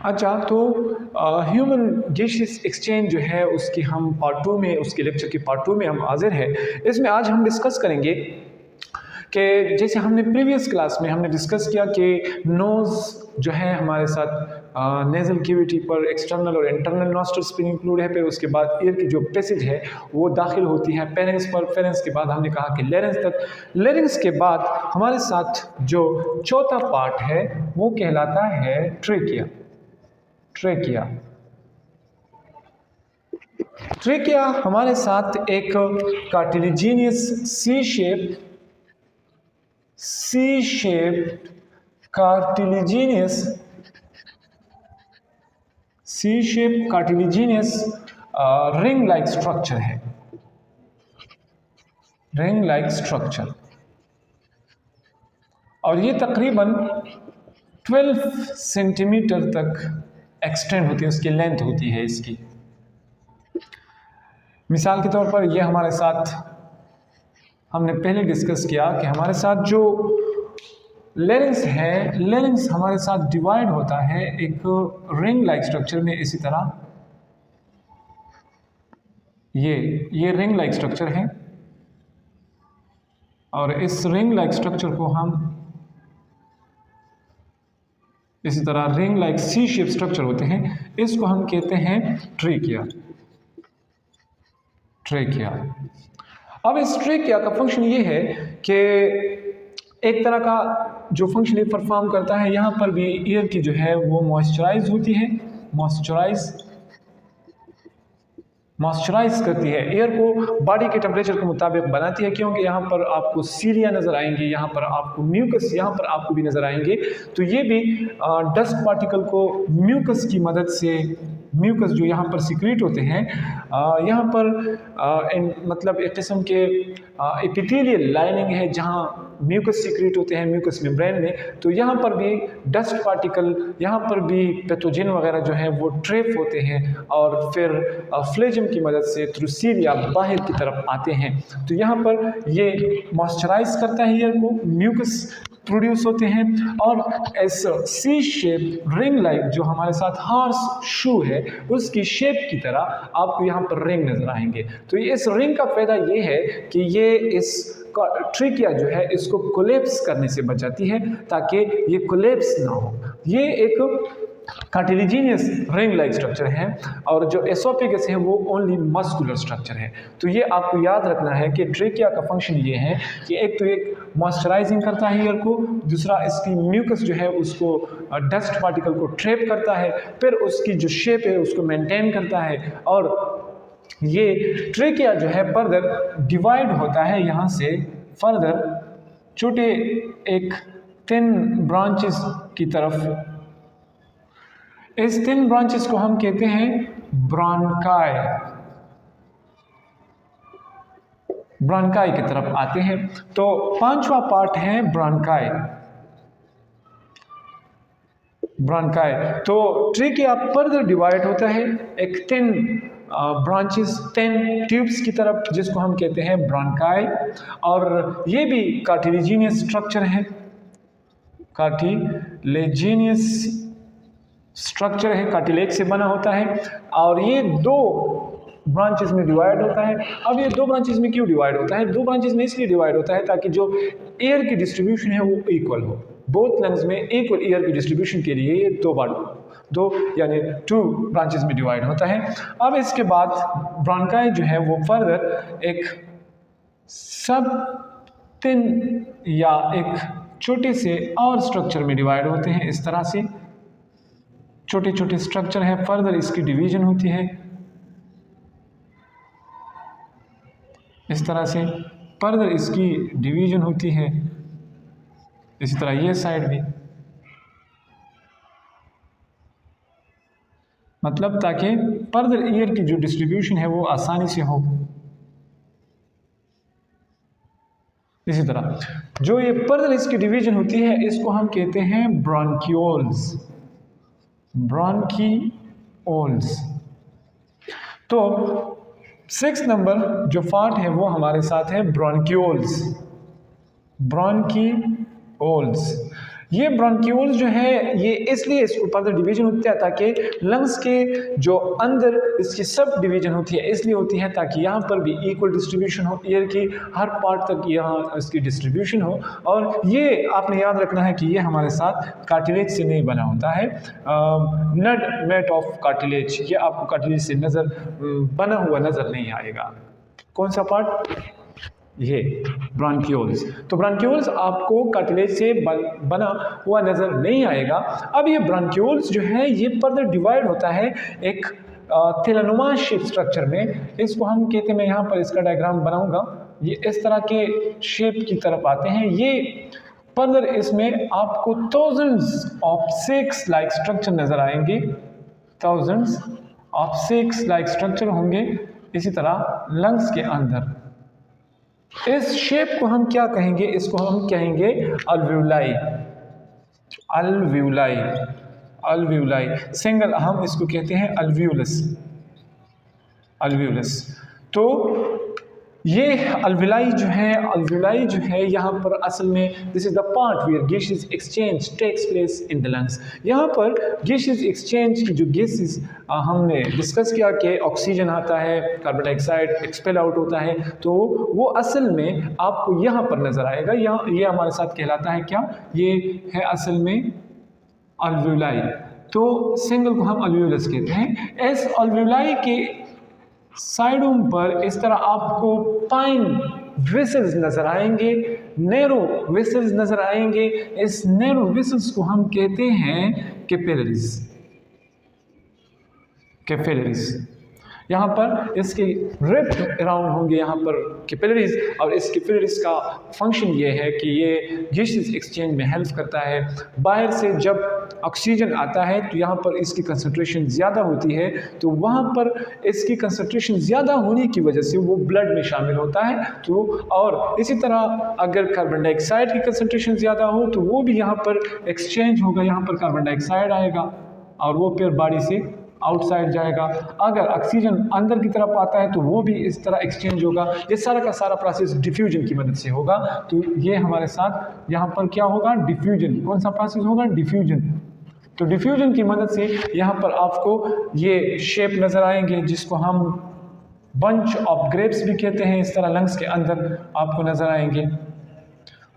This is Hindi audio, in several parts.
अच्छा, तो ह्यूमन गैसियस एक्सचेंज जो है उसकी हम पार्ट 2 में, उसके लेक्चर की पार्ट 2 में हम हाजिर है। इसमें आज हम डिस्कस करेंगे कि जैसे हमने प्रीवियस क्लास में हमने डिस्कस किया कि नोज़ जो है हमारे साथ नेज़ल कैविटी पर एक्सटर्नल और इंटरनल नॉस्ट्रल्स पे इंक्लूड है। फिर उसके बाद ईयर की जो पैसेज है वो दाखिल होती है फेरेंक्स पर। फेरेंक्स के बाद हमने कहा कि लेरेंक्स तक। लेरेंक्स के बाद हमारे साथ जो चौथा पार्ट है वो कहलाता है ट्रेकिया। ट्रेकिया ट्रेकिया हमारे साथ एक cartilaginous C shape cartilaginous ring like structure है। रिंग लाइक स्ट्रक्चर, और ये तकरीबन 12 सेंटीमीटर तक एक्सटेंड होती है, उसकी लेंथ होती है इसकी। मिसाल के तौर पर ये हमारे साथ हमने पहले डिस्कस किया कि हमारे साथ जो लेरिंग्स है, लेरिंग्स हमारे साथ डिवाइड होता है एक रिंग लाइक स्ट्रक्चर में। इसी तरह ये रिंग लाइक स्ट्रक्चर है, और इस रिंग लाइक स्ट्रक्चर को हम इसी तरह रिंग लाइक सी शेप स्ट्रक्चर होते हैं, इसको हम कहते हैं ट्रेकिया। अब इस ट्रेकिया का फंक्शन ये है कि एक तरह का जो फंक्शन ये परफॉर्म करता है, यहाँ पर भी एयर की जो है वो मॉइस्चराइज होती है, मॉइस्चराइज करती है, एयर को बॉडी के टेम्परेचर के मुताबिक बनाती है। क्योंकि यहाँ पर आपको सीलिया नज़र आएंगे, यहाँ पर आपको म्यूकस यहाँ पर आपको भी नज़र आएंगे। तो ये भी डस्ट पार्टिकल को म्यूकस की मदद से, म्यूकस जो यहाँ पर सिक्रीट होते हैं, यहाँ पर मतलब एक किस्म के एपिथेलियल लाइनिंग है जहाँ म्यूकस सिक्रीट होते हैं म्यूकस मेम्ब्रेन में। तो यहाँ पर भी डस्ट पार्टिकल, यहाँ पर भी पैथोजन वगैरह जो है वो ट्रैप होते हैं, और फिर फ्लेजम की मदद से थ्रू सीलिया बाहर की तरफ आते हैं। तो यहाँ पर ये मॉइस्चराइज करता है एयर को, म्यूकस प्रोड्यूस होते हैं, और इस सी शेप रिंग लाइक जो हमारे साथ हॉर्स शू है उसकी शेप की तरह आपको यहाँ पर रिंग नजर आएंगे। तो इस रिंग का फायदा ये है कि ये इस ट्रेकिया जो है इसको कोलेप्स करने से बचाती है, ताकि ये कोलेप्स ना हो। ये एक कार्टिलेजिनियस रिंग लाइक स्ट्रक्चर है, और जो एसोफेगस है वो ओनली मस्कुलर स्ट्रक्चर है। तो ये आपको याद रखना है कि ट्रेकिया का फंक्शन ये है कि एक तो एक मॉइस्चराइजिंग करता है एयर को, दूसरा इसकी म्यूकस जो है उसको डस्ट पार्टिकल को ट्रैप करता है, फिर उसकी जो शेप है उसको मेंटेन करता है, और ये ट्रेकिया जो है फर्दर डिवाइड होता है यहाँ से फर्दर छोटे एक थिन ब्रांचेस की तरफ। इस थिन ब्रांचेस को हम कहते हैं ब्रांकाई की तरफ आते हैं। तो पांचवा पार्ट है ब्रांकाई। तो ट्रेकिया फर्दर डिवाइड होता है एक थिन ब्रांचेस, 10 ट्यूब्स की तरफ, जिसको हम कहते हैं ब्रांकाई, और ये भी कार्टिलेजिनियस स्ट्रक्चर है, कार्टिलेजिनियस स्ट्रक्चर है, कार्टिलेज से बना होता है, और ये 2 ब्रांचेस में डिवाइड होता है। अब ये 2 ब्रांचेस में क्यों डिवाइड होता है? 2 ब्रांचेस में इसलिए डिवाइड होता है ताकि जो एयर की डिस्ट्रीब्यूशन है वो इक्वल हो। बोथ लंग्स में इक्वल एयर की डिस्ट्रीब्यूशन के लिए ये 2 यानी 2 ब्रांचेस में डिवाइड होता है। अब इसके बाद ब्रांकाई जो है वो फर्दर एक सब थिन या एक छोटे से और स्ट्रक्चर में डिवाइड होते हैं। इस तरह से छोटे छोटे स्ट्रक्चर है, फर्दर इसकी डिवीजन होती है, इस तरह से फर्दर इसकी डिवीजन होती है। इसी तरह ये साइड भी, मतलब ताकि फर्दर एयर की जो डिस्ट्रीब्यूशन है वो आसानी से हो। इसी तरह जो ये फर्दर इसकी डिवीजन होती है इसको हम कहते हैं ब्रांकियोल्स। तो 6 नंबर जो पार्ट है वो हमारे साथ है ब्रांकियोल्स। ये ब्रोंक्यूल्स जो है ये इसलिए इसको फर्दर डिवीजन होती है ताकि लंग्स के जो अंदर इसकी सब डिवीजन होती है इसलिए होती है ताकि यहाँ पर भी इक्वल डिस्ट्रीब्यूशन हो, एयर की हर पार्ट तक यहाँ इसकी डिस्ट्रीब्यूशन हो। और ये आपने याद रखना है कि ये हमारे साथ कार्टिलेज से नहीं बना होता है, नट मेट ऑफ कार्टिलेज, ये आपको कार्टिलेज से बना हुआ नज़र नहीं आएगा। कौन सा पार्ट? ये ब्रोंक्यूल्स। तो ब्रोंक्यूल्स आपको कार्टिलेज से बना हुआ नज़र नहीं आएगा। अब ये ब्रोंक्यूल्स जो है ये फर्दर डिवाइड होता है एक थिलानुमा शेप स्ट्रक्चर में। इसको हम कहते हैं, मैं यहाँ पर इसका डायग्राम बनाऊंगा, ये इस तरह के शेप की तरफ आते हैं। ये फर्दर इसमें आपको thousands of six like structure नज़र आएंगे, thousands of six like structure होंगे इसी तरह लंग्स के अंदर। इस शेप को हम क्या कहेंगे? इसको हम कहेंगे अल्वियोलाई, अल्वियोलाई, अल्वियोलाई। सिंगल हम इसको कहते हैं अल्वियोलस, अल्वियोलस। तो ये अल्वियोलाई जो है यहाँ पर असल में this is the part where gases exchange takes place in the lungs. यहाँ पर गैसेस एक्सचेंज की जो गैसेस हमने डिस्कस किया कि ऑक्सीजन आता है, कार्बन डाइऑक्साइड एक्सपेल आउट होता है, तो वो असल में आपको यहाँ पर नज़र आएगा। यहाँ ये हमारे साथ कहलाता है क्या? ये है असल में अल्वियोलाई। तो सिंगल को हम अल्वियोलस कहते हैं। इस अल्वियोलाई के साइडों पर इस तरह आपको पाइन वेसल्स नजर आएंगे, नैरो वेसल्स नजर आएंगे। इस नैरो वेसल्स को हम कहते हैं कैपिलरीज, कैपिलरीज। यहाँ पर इसके रिप्ड अराउंड होंगे यहाँ पर कैपिलरीज, और इस कैपिलरीज का फंक्शन ये है कि ये गैसेस एक्सचेंज में हेल्प करता है। बाहर से जब ऑक्सीजन आता है तो यहाँ पर इसकी कंसंट्रेशन ज़्यादा होती है, तो वहाँ पर इसकी कंसंट्रेशन ज़्यादा होने की वजह से वो ब्लड में शामिल होता है। तो और इसी तरह अगर कार्बन डाइऑक्साइड की कंसंट्रेशन ज़्यादा हो तो वो भी यहाँ पर एक्सचेंज होगा, यहाँ पर कार्बन डाइऑक्साइड आएगा और वो फिर बॉडी से आउटसाइड जाएगा। अगर ऑक्सीजन अंदर की तरफ आता है तो वो भी इस तरह एक्सचेंज होगा। ये सारा का सारा प्रोसेस डिफ्यूजन की मदद से होगा। तो ये हमारे साथ यहाँ पर क्या होगा? डिफ्यूजन। कौन सा प्रोसेस होगा? डिफ्यूजन। तो डिफ्यूजन की मदद से यहाँ पर आपको ये शेप नज़र आएंगे जिसको हम बंच ऑफ ग्रेप्स भी कहते हैं। इस तरह लंग्स के अंदर आपको नज़र आएंगे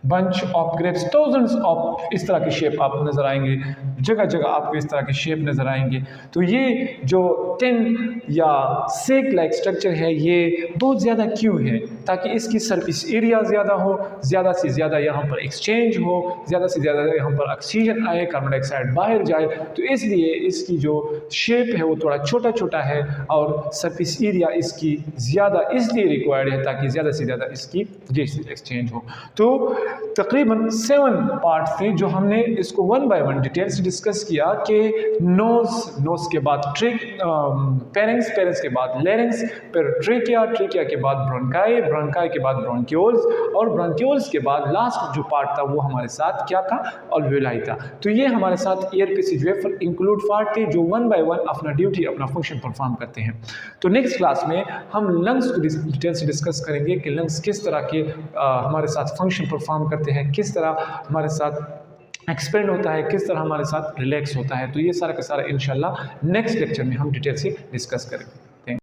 bunch of grapes, thousands of इस तरह के शेप आपको नज़र आएंगे, जगह जगह आपको इस तरह के शेप नज़र आएंगे। तो ये जो टिन या सेक लाइक स्ट्रक्चर है ये बहुत ज़्यादा क्यों है? ताकि इसकी सरफेस एरिया ज़्यादा हो, ज़्यादा से ज़्यादा यहाँ पर एक्सचेंज हो, ज़्यादा से ज़्यादा यहाँ पर ऑक्सीजन आए, कार्बन डाइऑक्साइड बाहर जाए। तो इसलिए इसकी जो शेप है वो थोड़ा छोटा छोटा है और सरफेस एरिया इसकी ज़्यादा इसलिए रिक्वायर्ड है ताकि ज़्यादा से ज़्यादा इसकी गैसेस एक्सचेंज हो। तो तकरीबन 7 पार्ट थे जो हमने इसको 1 बाय 1 डिटेल से डिस्कस किया कि नोज के बाद पेरेंस के बाद लेरिंग्स, फिर ट्रेकिया के बाद ब्रोंकाई के बाद ब्रोंक्यूल्स, और ब्रोंक्यूल्स के बाद लास्ट जो पार्ट था वो हमारे साथ क्या था? अल्वियोलाई था। तो ये हमारे साथ एयर पैसेजवे इंक्लूड पार्ट थे जो 1 बाय 1 अपना ड्यूटी अपना फंक्शन परफॉर्म करते हैं। तो नेक्स्ट क्लास में हम लंग्स को डिटेल से डिस्कस करेंगे कि लंग्स किस तरह के हमारे साथ फंक्शन परफॉर्म करते हैं, किस तरह हमारे साथ एक्सपेंड होता है, किस तरह हमारे साथ रिलैक्स होता है। तो ये सारा का सारा इंशाल्लाह नेक्स्ट लेक्चर में हम डिटेल से डिस्कस करेंगे।